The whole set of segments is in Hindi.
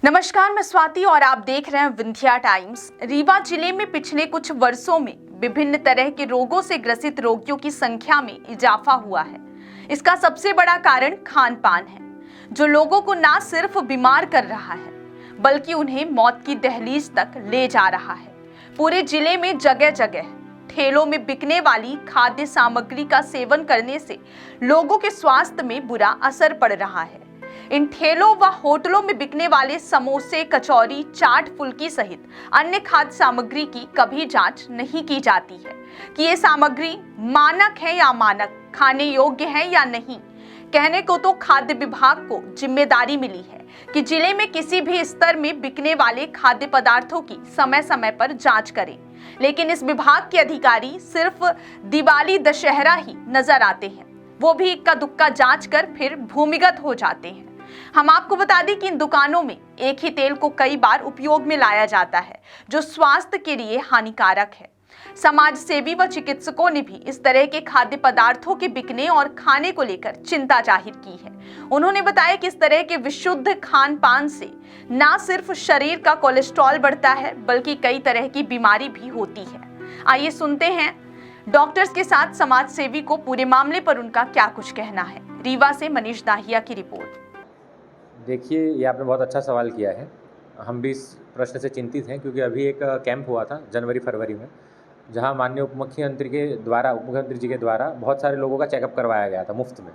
नमस्कार, मैं स्वाति और आप देख रहे हैं विंध्या टाइम्स। रीवा जिले में पिछले कुछ वर्षों में विभिन्न तरह के रोगों से ग्रसित रोगियों की संख्या में इजाफा हुआ है। इसका सबसे बड़ा कारण खान पान है, जो लोगों को न सिर्फ बीमार कर रहा है बल्कि उन्हें मौत की दहलीज तक ले जा रहा है। पूरे जिले में जगह जगह ठेलों में बिकने वाली खाद्य सामग्री का सेवन करने से लोगों के स्वास्थ्य में बुरा असर पड़ रहा है। इन ठेलों व होटलों में बिकने वाले समोसे, कचौरी, चाट, फुल्की सहित अन्य खाद्य सामग्री की कभी जांच नहीं की जाती है कि ये सामग्री मानक है या अमानक, खाने योग्य है या नहीं। कहने को तो खाद्य विभाग को जिम्मेदारी मिली है कि जिले में किसी भी स्तर में बिकने वाले खाद्य पदार्थों की समय समय पर जांच करें, लेकिन इस विभाग के अधिकारी सिर्फ दिवाली, दशहरा ही नजर आते हैं। वो भी इक्का दुक्का जांच कर फिर भूमिगत हो जाते हैं। हम आपको बता दें कि इन दुकानों में एक ही तेल को कई बार उपयोग में लाया जाता है, जो स्वास्थ्य के लिए हानिकारक है। समाज सेवी व चिकित्सकों ने भी इस तरह के खाद्य पदार्थों के बिकने और खाने को लेकर चिंता जाहिर की है। उन्होंने बताया कि इस तरह के विशुद्ध खान पान से न सिर्फ शरीर का कोलेस्ट्रॉल बढ़ता है बल्कि कई तरह की बीमारी भी होती है। आइए सुनते हैं डॉक्टर्स के साथ समाज सेवी को पूरे मामले पर उनका क्या कुछ कहना है। रीवा से मनीष दाहिया की रिपोर्ट। देखिए, ये आपने बहुत अच्छा सवाल किया है। हम भी इस प्रश्न से चिंतित हैं क्योंकि अभी एक कैंप हुआ था जनवरी-फरवरी में, जहां माननीय उपमुख्यमंत्री जी के द्वारा बहुत सारे लोगों का चेकअप करवाया गया था मुफ्त में।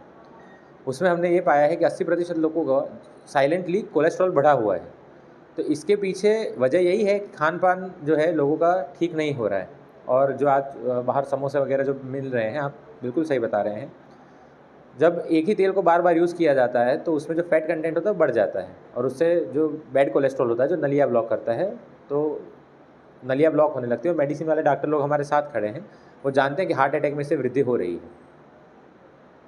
उसमें हमने ये पाया है कि 80% लोगों का साइलेंटली कोलेस्ट्रॉल बढ़ा हुआ है। तो इसके पीछे वजह यही है कि खान पान जो है लोगों का ठीक नहीं हो रहा है। और जो आज बाहर समोसे वगैरह जो मिल रहे हैं, आप बिल्कुल सही बता रहे हैं। जब एक ही तेल को बार बार यूज़ किया जाता है तो उसमें जो फैट कंटेंट होता है बढ़ जाता है और उससे जो बैड कोलेस्ट्रॉल होता है, जो नलिया ब्लॉक करता है, तो नलिया ब्लॉक होने लगती है। और मेडिसिन वाले डॉक्टर लोग हमारे साथ खड़े हैं, वो जानते हैं कि हार्ट अटैक में से वृद्धि हो रही है।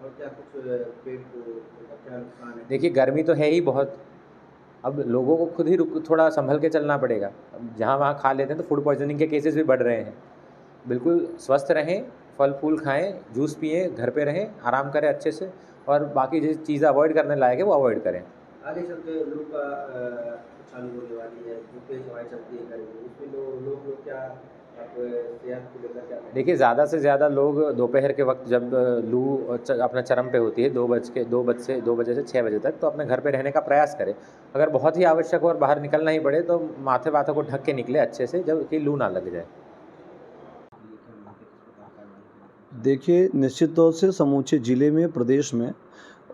और क्या कुछ पेट को क्या नुकसान है? देखिए, गर्मी तो है ही बहुत। अब लोगों को खुद ही थोड़ा संभल के चलना पड़ेगा। अब जहाँ वहाँ खा लेते हैं तो फूड पॉइजनिंग के केसेस भी बढ़ रहे हैं। बिल्कुल स्वस्थ रहें, फल फूल खाएं, जूस पिएं, घर पे रहें, आराम करें अच्छे से, और बाकी जो चीज़ें अवॉइड करने लायक है वो अवॉइड करें। आगे चल के लू का चालू होने वाली है, जो तेज हवाएं चलती है गर्मी, उसमें लोग क्या आप सेहत को लेकर क्या करें? देखिए, ज़्यादा से ज़्यादा लोग दोपहर के वक्त जब लू अपना चरम पे होती है, 2 बजे से 6 बजे तक, तो अपने घर पे रहने का प्रयास करें। अगर बहुत ही आवश्यक हो और बाहर निकलना ही पड़े तो माथे वाथे को ढक के निकले अच्छे से, जब कि लू ना लग जाए। देखिए, निश्चित तौर से समूचे ज़िले में, प्रदेश में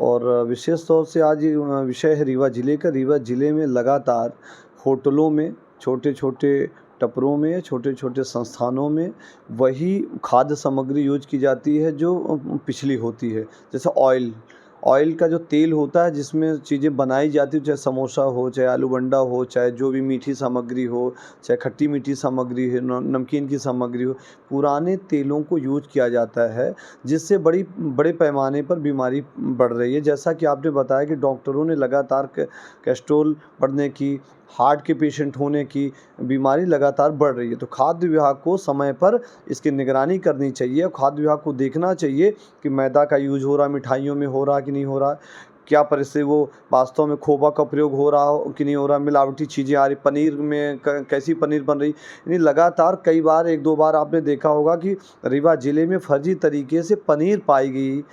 और विशेष तौर से आज ये विषय है रीवा ज़िले का। रीवा ज़िले में लगातार होटलों में, छोटे-छोटे टपरों में, छोटे-छोटे संस्थानों में वही खाद्य सामग्री यूज़ की जाती है जो पिछली होती है। जैसे ऑयल का जो तेल होता है जिसमें चीज़ें बनाई जाती हैं, चाहे समोसा हो, चाहे आलू बंडा हो, चाहे जो भी मीठी सामग्री हो, चाहे खट्टी मीठी सामग्री है, नमकीन की सामग्री हो, पुराने तेलों को यूज़ किया जाता है, जिससे बड़े पैमाने पर बीमारी बढ़ रही है। जैसा कि आपने बताया कि डॉक्टरों ने लगातार कोलेस्ट्रॉल बढ़ने की, हार्ट के पेशेंट होने की बीमारी लगातार बढ़ रही है। तो खाद्य विभाग को समय पर इसकी निगरानी करनी चाहिए और खाद्य विभाग को देखना चाहिए कि मैदा का यूज़ हो रहा, मिठाइयों में हो रहा कि नहीं हो रहा, क्या परिस्थिति, वो वास्तव में खोवा का प्रयोग हो रहा हो कि नहीं हो रहा, मिलावटी चीज़ें आ रही, पनीर में कैसी पनीर बन रही। यानी लगातार कई बार, 1-2 बार आपने देखा होगा कि रीवा ज़िले में फर्जी तरीके से पनीर पाई गई,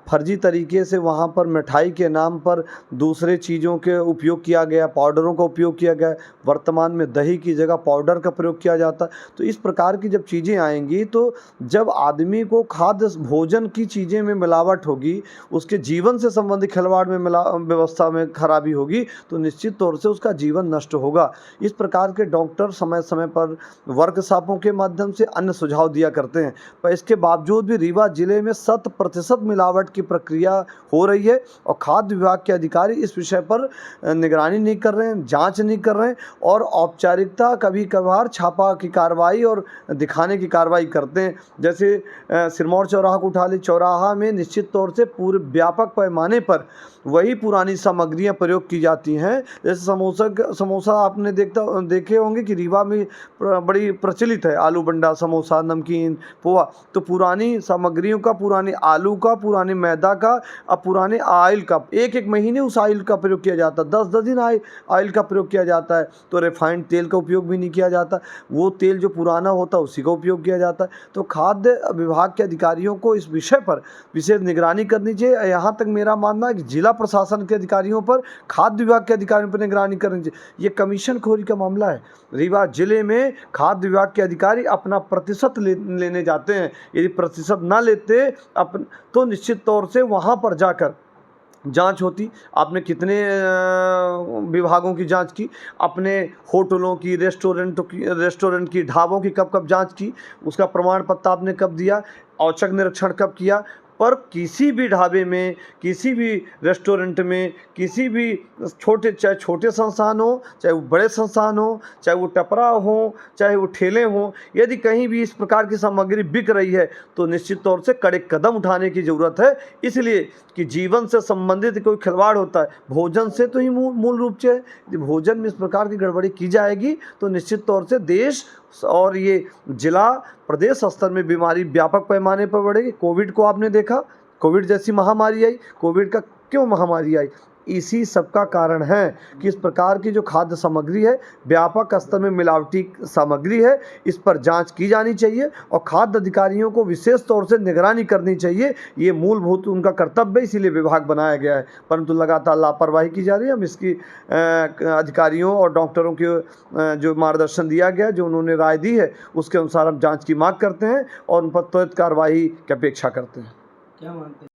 फर्जी तरीके से वहाँ पर मिठाई के नाम पर दूसरे चीज़ों के उपयोग किया गया, पाउडरों का उपयोग किया गया। वर्तमान में दही की जगह पाउडर का प्रयोग किया जाता है। तो इस प्रकार की जब चीज़ें आएंगी, तो जब आदमी को खाद्य भोजन की चीज़ें में मिलावट होगी, उसके जीवन से संबंधित खिलवाड़ में व्यवस्था में खराबी होगी, तो निश्चित तौर से उसका जीवन नष्ट होगा। इस प्रकार के डॉक्टर समय समय पर वर्कशॉपों के माध्यम से अन्य सुझाव दिया करते हैं, पर इसके बावजूद भी रीवा जिले में 100% मिलावट की प्रक्रिया हो रही है और खाद्य विभाग के अधिकारी इस विषय पर निगरानी नहीं कर रहे हैं, जांच नहीं कर रहे हैं और औपचारिकता कभी कभार छापा की कार्रवाई और दिखाने की कार्रवाई करते हैं। जैसे सिरमौर चौराहा को उठा ले, चौराहा में निश्चित तौर से पूरे व्यापक पैमाने पर वही पुरानी सामग्रियां प्रयोग की जाती हैं। जैसे समोसा आपने देखे होंगे कि रीवा में बड़ी प्रचलित है, आलू बंडा, समोसा, नमकीन, पोहा। तो पुरानी सामग्रियों का, पुराने आलू का, पुराने मैदा का अब पुराने ऑयल का एक एक महीने उस ऑयल का प्रयोग किया जाता है, 10-10 दिन ऑयल का प्रयोग किया जाता है। तो रिफाइंड तेल का उपयोग भी नहीं किया जाता, वो तेल जो पुराना होता है उसी का उपयोग किया जाता है। तो खाद्य विभाग के अधिकारियों को इस विषय पर विशेष निगरानी करनी चाहिए। यहाँ तक मेरा मानना है कि जिला प्रशासन के अधिकारियों पर, खाद्य विभाग के अधिकारियों पर निगरानी करनी चाहिए। ये कमीशन खोरी का मामला है। रीवा जिले में खाद्य विभाग के अधिकारी अपना प्रतिशत लेने जाते हैं, यदि प्रतिशत ना लेते तो निश्चित तौर से वहाँ पर जाकर जांच होती। आपने कितने विभागों की जांच की, अपने होटलों की, रेस्टोरेंट की, ढाबों की कब कब जांच की, उसका प्रमाण पत्र आपने कब दिया, औचक निरीक्षण कब किया। पर किसी भी ढाबे में, किसी भी रेस्टोरेंट में, किसी भी चाहे छोटे संस्थान हो, चाहे वो बड़े संस्थान हो, चाहे वो टपरा हो, चाहे वो ठेले हों, यदि कहीं भी इस प्रकार की सामग्री बिक रही है तो निश्चित तौर से कड़े कदम उठाने की ज़रूरत है। इसलिए कि जीवन से संबंधित कोई खिलवाड़ होता है, भोजन से तो ही मूल रूप से यदि भोजन में इस प्रकार की गड़बड़ी की जाएगी तो निश्चित तौर से देश और ये जिला प्रदेश स्तर में बीमारी व्यापक पैमाने पर बढ़ेगी। कोविड को आपने देखा, कोविड जैसी महामारी आई। कोविड का क्यों महामारी आई? इसी सब का कारण है कि इस प्रकार की जो खाद्य सामग्री है व्यापक स्तर में मिलावटी सामग्री है। इस पर जांच की जानी चाहिए और खाद्य अधिकारियों को विशेष तौर से निगरानी करनी चाहिए। ये मूलभूत उनका कर्तव्य है, इसीलिए विभाग बनाया गया है। परंतु लगातार लापरवाही की जा रही है। हम इसकी अधिकारियों और डॉक्टरों के जो मार्गदर्शन दिया गया, जो उन्होंने राय दी है, उसके अनुसार हम जाँच की मांग करते हैं और उन पर त्वरित कार्रवाई की अपेक्षा करते हैं। क्या मानते हैं?